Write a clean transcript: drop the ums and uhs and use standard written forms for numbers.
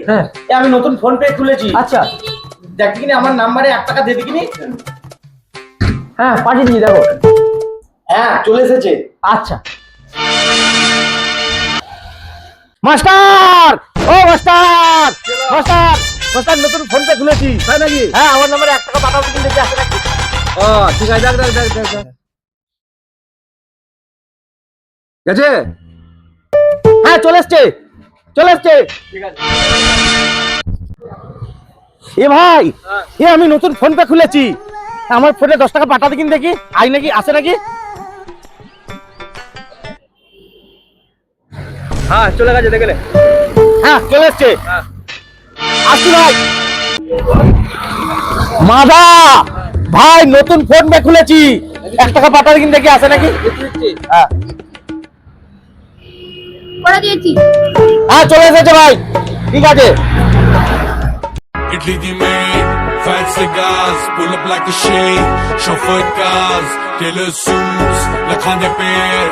হ্যাঁ আমি নতুন ফোন পে খুলেছি। আচ্ছা দেখি কিনি আমার নাম্বারে 1 টাকা দিয়ে দিকিনি। হ্যাঁ পাঠিয়ে দিই দেখো। হ্যাঁ চলে এসেছে। আচ্ছা মাস্টার, ও মাস্টার, মাস্টার, মাস্টার নতুন ফোন পে খুলেছি। তাই নাকি? হ্যাঁ আমার নাম্বারে 1 টাকা পাঠাবো কিন্তু দেখি আসে নাকি। ও ঠিক আছে, দেখ গেছে। হ্যাঁ চলে এসছে, চলে এসছে। ঠিক আছে। এ ভাই, এ আমি নতুন ফোন পে খুলেছি, আমার ফোনে 10 টাকা পাঠাতে কিন্তু দেখি আই নাকি আসে নাকি। হ্যাঁ চলে গেছে দেখলে। হ্যাঁ চলে এসছে। হ্যাঁ আসছি ভাই। মাদা ভাই নতুন ফোন পে খুলেছি, 1 টাকা পাঠাতে কিন্তু দেখি আসে নাকি। হ্যাঁ করে দিয়েছি। হ্যাঁ চলে এসেছে ভাই, ঠিক আছে। Italy die Maid, fat cigars, pull up like a shade, chauffeur cars, killer suits, la grande paire.